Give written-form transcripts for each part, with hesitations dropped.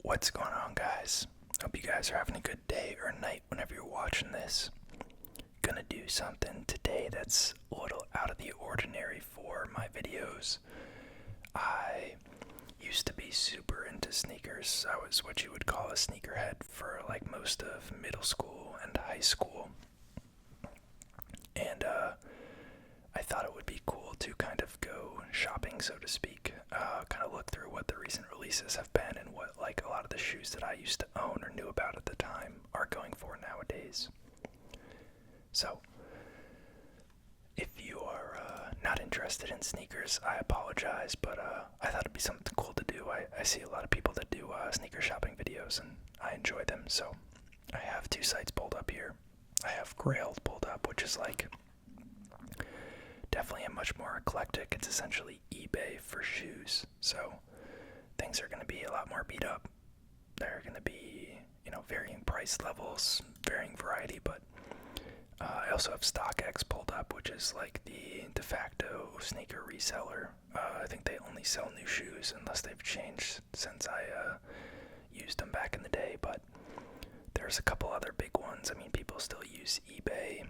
What's going on, guys? Hope you guys are having a good day or night whenever you're watching this. Gonna do something today that's a little out of the ordinary for my videos. I used to be super into sneakers. I was what you would call a sneakerhead for like most of middle school and high school. And I thought it would be cool to kind of go shopping, so to speak, kind of look through what the recent releases have been and what like a lot of the shoes that I used to own or knew about at the time are going for nowadays. So, if you are not interested in sneakers, I apologize, but I thought it'd be something cool to do. I see a lot of people that do sneaker shopping videos, and I enjoy them, so I have two sites pulled up here. I have Grail pulled up, which is like definitely a much more eclectic. It's essentially eBay for shoes, so things are going to be a lot more beat up. There are going to be, varying price levels, varying variety, but I also have StockX pulled up, which is like the de facto sneaker reseller. I think they only sell new shoes unless they've changed since I used them back in the day, but there's a couple other big ones. I mean, people still use eBay.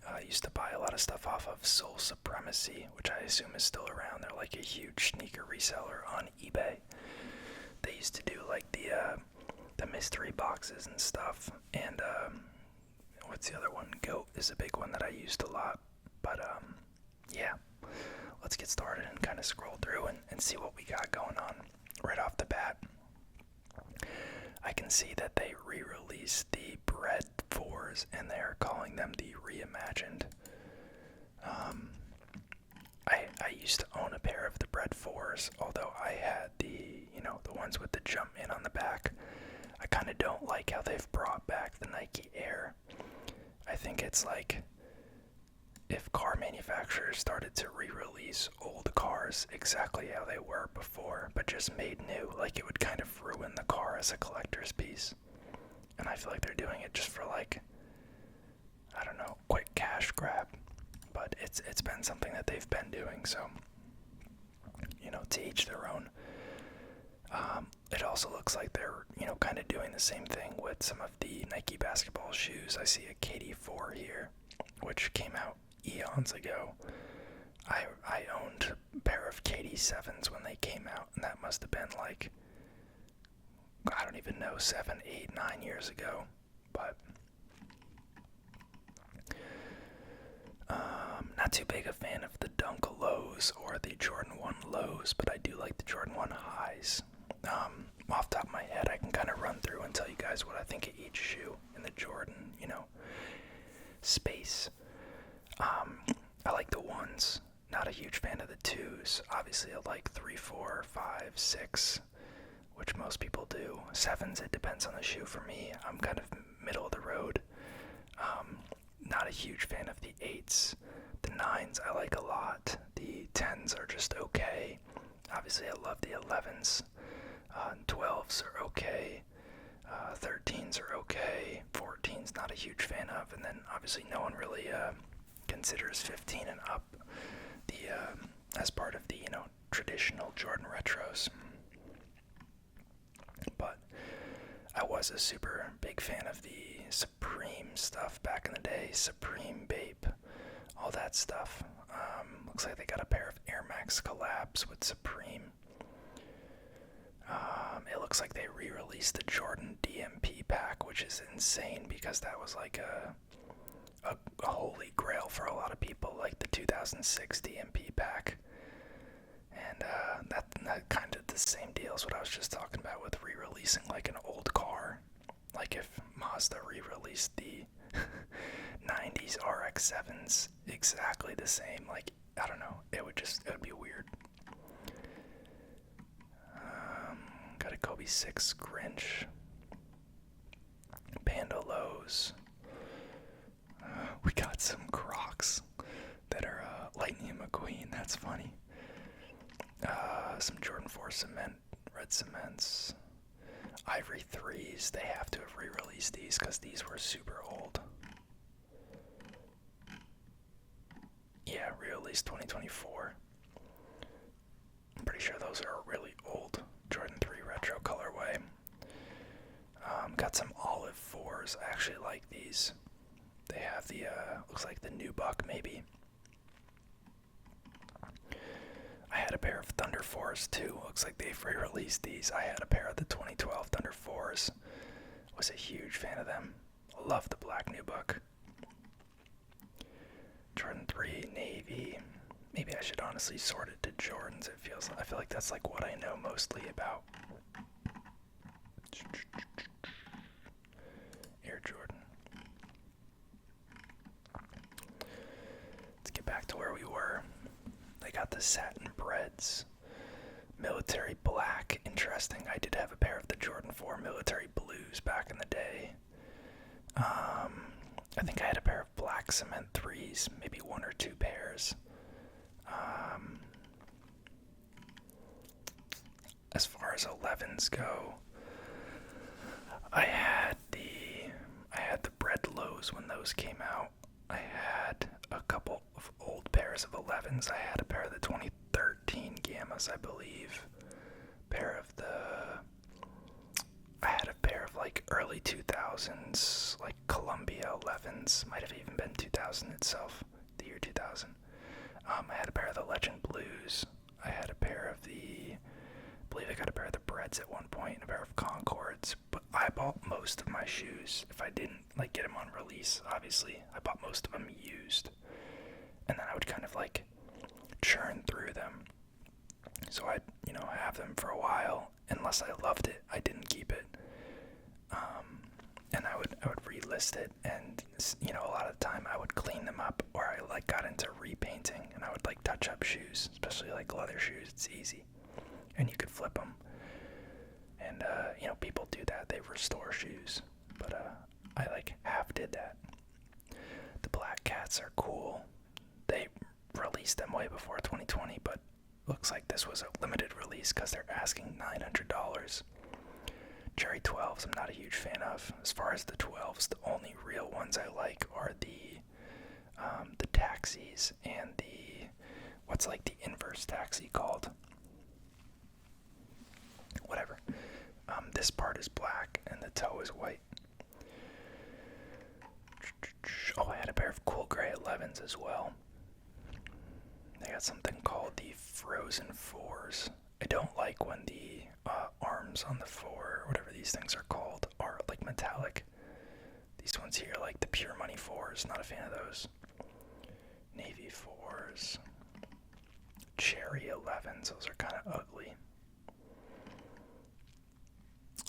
I used to buy a lot of stuff off of Soul Supremacy, which I assume is still around. They're like a huge sneaker reseller on eBay. They used to do like the mystery boxes and stuff. And what's the other one? Goat is a big one that I used a lot. But yeah, let's get started and kind of scroll through and see what we got going on right off the bat. I can see that they re-released the Bread 4s, and they're calling them the Reimagined. I used to own a pair of the Bread 4s, although I had the ones with the jump in on the back. I kind of don't like how they've brought back the Nike Air. I think it's like if car manufacturers started to re-release old cars exactly how they were before, but just made new, like it would kind of ruin the car as a collector's piece. And I feel like they're doing it just for like, I don't know, quick cash grab. But it's been something that they've been doing, so to each their own. It also looks like they're kind of doing the same thing with some of the Nike basketball shoes. I see a KD4 here, which came out eons ago. I owned a pair of KD7s when they came out, and that must have been like, I don't even know, 7, 8, 9 years ago. But not too big a fan of the Dunk Lows or the Jordan 1 Lows, but I do like the Jordan 1 Highs. Off the top of my head, I can kind of run through and tell you guys what I think of each shoe in the Jordan, space. I like the 1s. Not a huge fan of the 2s. Obviously, I like 3, 4, 5, 6, which most people do. 7s, it depends on the shoe for me. I'm kind of middle of the road. Not a huge fan of the 8s. The 9s I like a lot. The 10s are just okay. Obviously, I love the 11s. 12s are okay. 13s are okay. 14s not a huge fan of. And then obviously no one really considers 15 and up as part of the traditional Jordan retros. But I was a super big fan of the Supreme stuff back in the day. Supreme Bape, all that stuff. Looks like they got a pair of Air Max collabs with Supreme. It looks like they re-released the Jordan DMP pack, which is insane because that was like a holy grail for a lot of people, like the 2006 DMP pack. And that kind of the same deal as what I was just talking about with re-releasing like an old car. Like if Mazda re-released the 90s RX-7s exactly the same, like, I don't know, it would be weird. Got a Kobe 6 Grinch. Panda Lows. We got some Crocs that are Lightning McQueen, that's funny. Some Jordan 4 cement, red cements. Ivory 3s, they have to have re-released these because these were super old. Yeah, re-released 2024. I'm pretty sure those are really old Jordan 3 retro colorway. got some olive fours. I actually like these. They have the, looks like the nubuck maybe. I had a pair of Thunder 4s too. Looks like they've re-released these. I had a pair of the 2012 Thunder 4s. Was a huge fan of them. Love the black nubuck. Jordan 3, Navy. Maybe I should honestly sort it to Jordans. I feel like that's like what I know mostly about. Air Jordan. Let's get back to where we were. I got the satin breads. Military black. Interesting. I did have a pair of the Jordan 4 military blues back in the day. I think I had a pair of black cement 3s, maybe one or two pairs. As far as 11s go, I had the bread lows when those came out. I had a couple of old pairs of 11s. I had a pair of the 2013 Gammas, I believe. I had a pair of like early 2000s, like Columbia 11s. Might have even been 2000 itself, the year 2000. I had a pair of the Legend Blues. I had a pair of I believe I got a pair of the Breads at one point, and a pair of Concords. But I bought most of my shoes. If I didn't like get them on release, obviously, I bought most of them used. And then I would kind of like churn through them. So I'd, have them for a while. Unless I loved it, I didn't keep it. And I would relist it, and a lot of the time I would clean them up, or I like got into repainting, and I would like touch up shoes, especially like leather shoes. It's easy, and you could flip them. And people do that; they restore shoes. But I like half did that. The Black Cats are cool. They released them way before 2020, but looks like this was a limited release because they're asking $900. Cherry 12s I'm not a huge fan of. As far as the 12s, the only real ones I like are the taxis and what's like the inverse taxi called? Whatever. This part is black and the toe is white. Oh, I had a pair of cool gray 11s as well. They got something called the Frozen 4s. I don't like when the arms on the 4, or whatever these things are called, are like metallic. These ones here, like the Pure Money 4s, not a fan of those. Navy 4s. Cherry 11s, those are kind of ugly.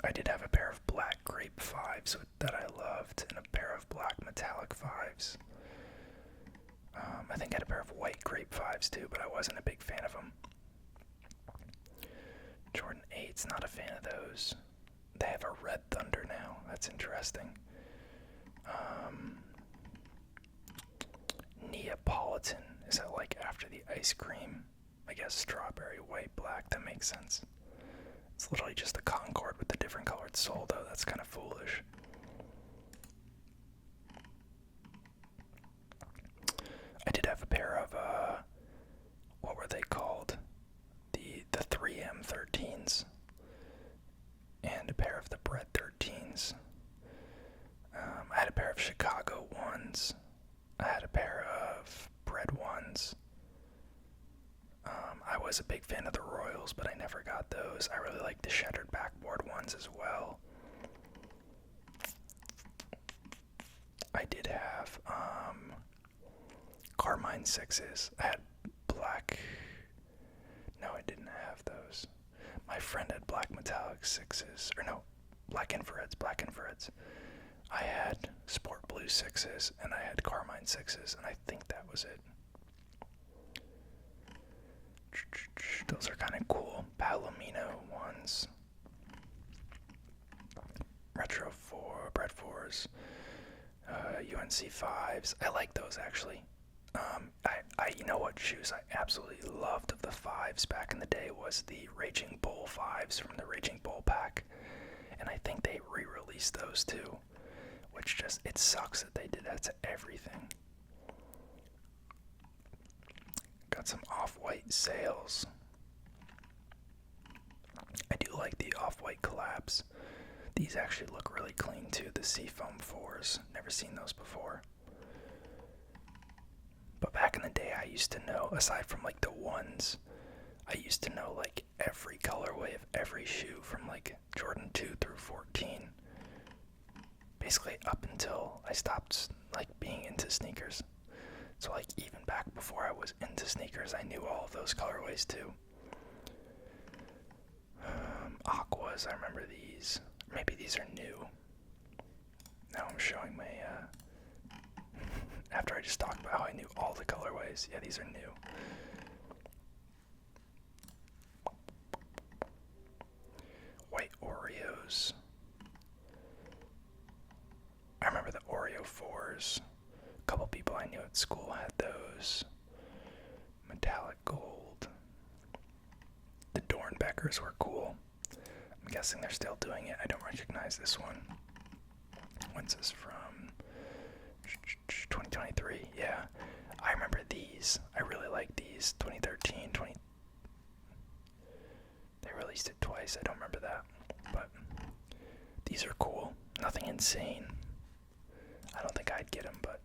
I did have a pair of black grape 5s that I loved, and a pair of black metallic 5s. I think I had a pair of white grape 5s too, but I wasn't a big fan of them. Jordan 8's not a fan of those. They have a red Thunder now. That's interesting. Neapolitan. Is that like after the ice cream? I guess strawberry, white, black. That makes sense. It's literally just a Concorde with a different colored sole, though. That's kind of foolish. I did have a pair of, what were they called? The 3M13s. And a pair of the Bread 13s. I had a pair of Chicago 1s. I had a pair of Bread 1s. I was a big fan of the Royals, but I never got those. I really like the shattered backboard ones as well. I did have Carmine 6s. I had black. No, I didn't have those. My friend had black metallic 6s. Or no, black infrareds. I had sport blue 6s, and I had Carmine 6s, and I think that was it. Those are kind of cool. Palomino ones. Retro 4, Bread 4s. UNC 5s. I like those actually. You know what shoes I absolutely loved of the 5s back in the day was the Raging Bull 5s from the Raging Bull pack. And I think they re-released those too. Which just, it sucks that they did that to everything. Got some off-white sales. I do like the off-white collabs. These actually look really clean too, the Seafoam 4s. Never seen those before. But back in the day, I used to know, aside from like the ones, I used to know like every colorway of every shoe from like Jordan 2 through 14. Basically up until I stopped like being into sneakers. So like even back before I was into sneakers, I knew all of those colorways too. Aquas, I remember these. Maybe these are new. Now I'm showing my, after I just talked about how I knew all the colorways. Yeah, these are new. White Oreos. I remember the Oreo 4s. A couple people I knew at school had those. Metallic gold. The Dornbeckers were cool. I'm guessing they're still doing it. I don't recognize this one. When's this from? 2023. Yeah. I remember these. I really like these. 2013, They released it twice. I don't remember that. But these are cool. Nothing insane. I don't think I'd get them, but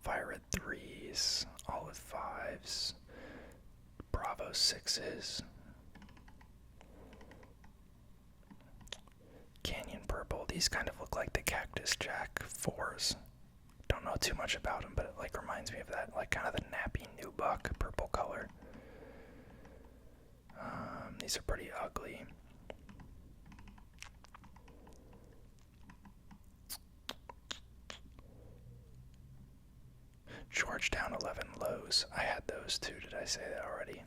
Fire Red 3s, Olive 5s, Bravo 6s, Canyon Purple. These kind of look like the Cactus Jack 4s. Don't know too much about them, but it like reminds me of that, like kind of the nappy nubuck purple color. These are pretty ugly. Georgetown 11 lows. I had those too. Did I say that already?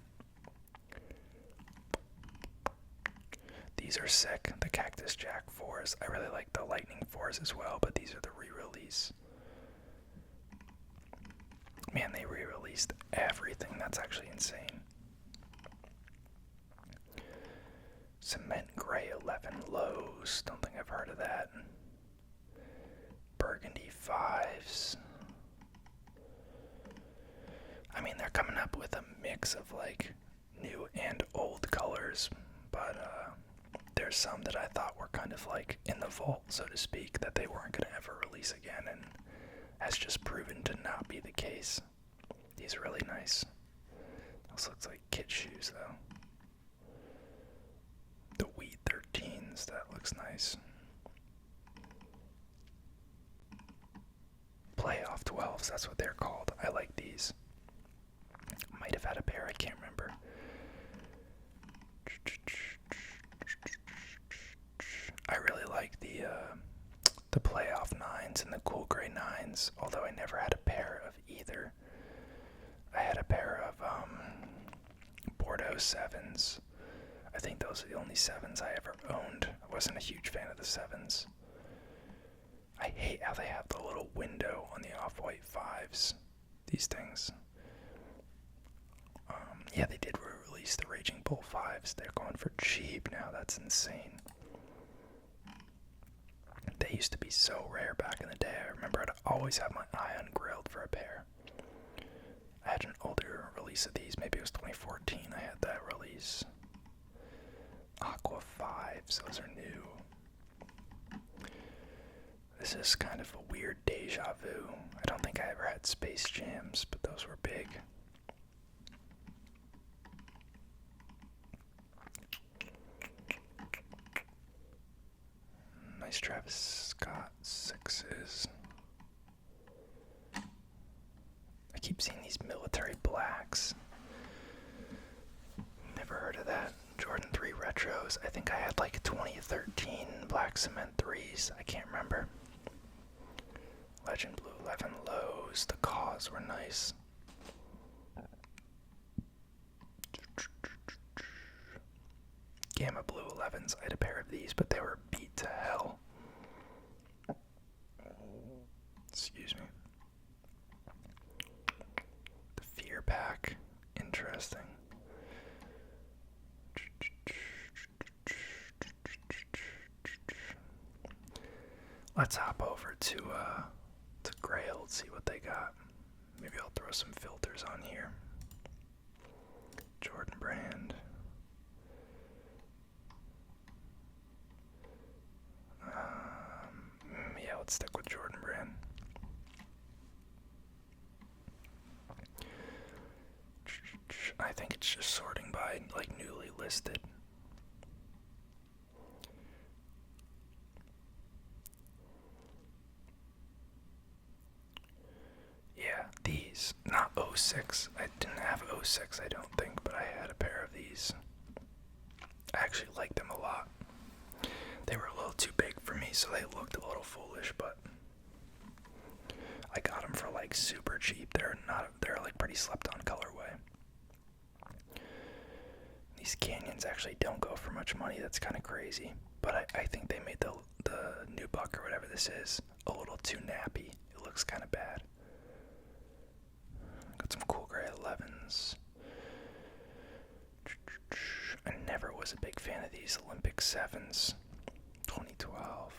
These are sick. The Cactus Jack 4s. I really like the Lightning 4s as well, but these are the re-release. Man, they re-released everything. That's actually insane. Cement Gray 11 lows. Don't think I've heard of that. Burgundy 5s. I mean, they're coming up with a mix of like new and old colors, but there's some that I thought were kind of like in the vault, so to speak, that they weren't going to ever release again, and has just proven to not be the case. These are really nice. Those looks like kid shoes though. The Wheat 13s, that looks nice. Playoff 12s, that's what they're called. I like these. Might have had a pair, I can't remember. I really like the playoff 9s and the cool gray 9s, although I never had a pair of either. I had a pair of Bordeaux 7s. I think those are the only 7s I ever owned. I wasn't a huge fan of the 7s. I hate how they have the little window on the off-white 5s. These things. Yeah, they did release the Raging Bull 5s. They're going for cheap now. That's insane. They used to be so rare back in the day. I remember I'd always have my eye on Grilled for a pair. I had an older release of these. Maybe it was 2014. I had that release. Aqua 5s. Those are new. This is kind of a weird deja vu. I don't think I ever had Space Jams, but those were big. Nice Travis Scott 6s. I keep seeing these military blacks. Never heard of that. Jordan 3 retros. I think I had like 2013 black cement 3s. I can't remember. Legend Blue 11 lows. The Cause were nice. Gamma Blue 11s. I had a pair of these, but they were beat to hell. Excuse me. The Fear Pack. Interesting. Let's hop over to Grail, see what they got. Maybe I'll throw some filters on here. Jordan brand. Let's stick with Jordan Brand. I think it's just sorting by like newly listed. Yeah, these. Not 06. I didn't have 06, I don't think, but I had a pair of these. I actually liked them a lot. They were a little too big for me, so they looked a little foolish, but I got them for like super cheap. They're like pretty slept on colorway. These Canyons actually don't go for much money. That's kind of crazy. But I think they made the nubuck or whatever this is a little too nappy. It looks kind of bad. Got some cool gray 11s. I never was a big fan of these Olympic 7s. 2012.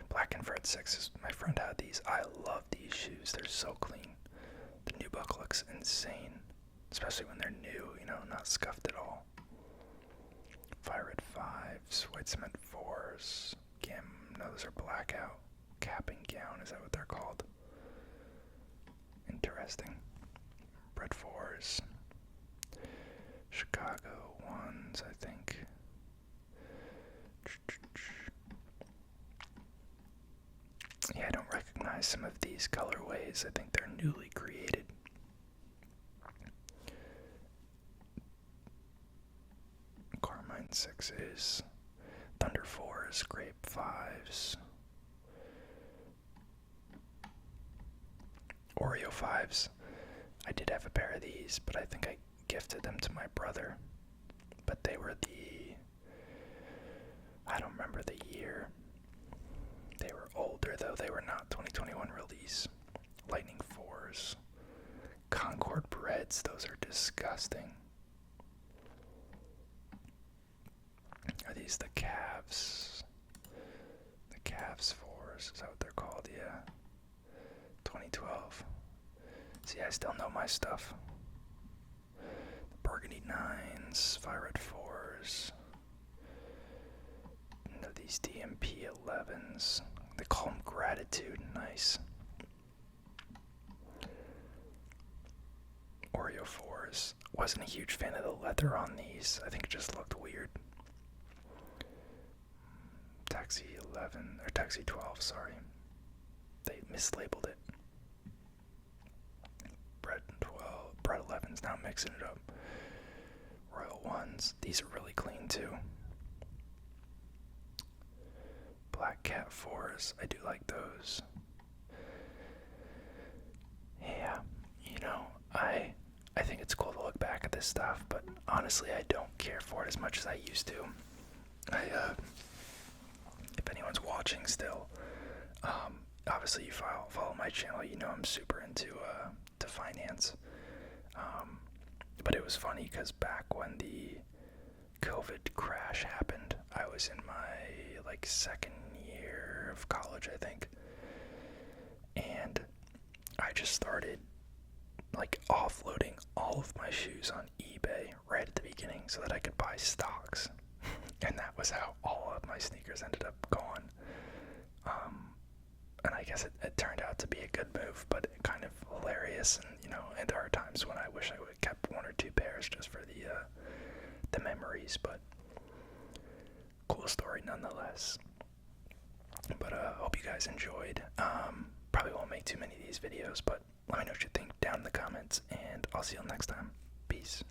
Black and Fred 6s. My friend had these. I love these shoes. They're so clean. The nubuck looks insane. Especially when they're new, you know, not scuffed at all. Fire Red 5s, White Cement 4s, no, those are blackout. Cap and gown, is that what they're called? Interesting. Red 4s. Chicago 1s, I think. Yeah, I don't recognize some of these colorways. I think they're newly created. Carmine 6s, Thunder 4s, Grape 5s, Oreo 5s. I did have a pair of these, but I think I gifted them to my brother. But they were I don't remember the year. They were older though, they were not 2021 release. Lightning 4s. Concord Breads, those are disgusting. Are these the Cavs? The Cavs 4s, is that what they're called? Yeah. 2012. See, I still know my stuff. The Burgundy 9s, Fire Red 4s. No, these DMP 11s. They call them Gratitude, nice. Oreo 4s. Wasn't a huge fan of the leather on these. I think it just looked weird. Taxi 11, or Taxi 12, sorry. They mislabeled it. Bread 12, Bread 11's now mixing it up. Royal 1s, these are really clean too. Black Cat 4s, I do like those. Yeah, you know, I think it's cool to look back at this stuff, but honestly I don't care for it as much as I used to. If anyone's watching still, obviously you follow my channel, you know I'm super into to finance. But it was funny because back when the COVID crash happened, I was in my like second year of college, I think, and I just started like offloading all of my shoes on eBay right at the beginning so that I could buy stocks. And that was how all of my sneakers ended up gone. And I guess it turned out to be a good move, but kind of hilarious. And you know, and there are times when I wish I would have kept one or two pairs just for the memories. But cool story nonetheless. But hope you guys enjoyed. Probably won't make too many of these videos, but let me know what you think down in the comments, and I'll see you next time. Peace.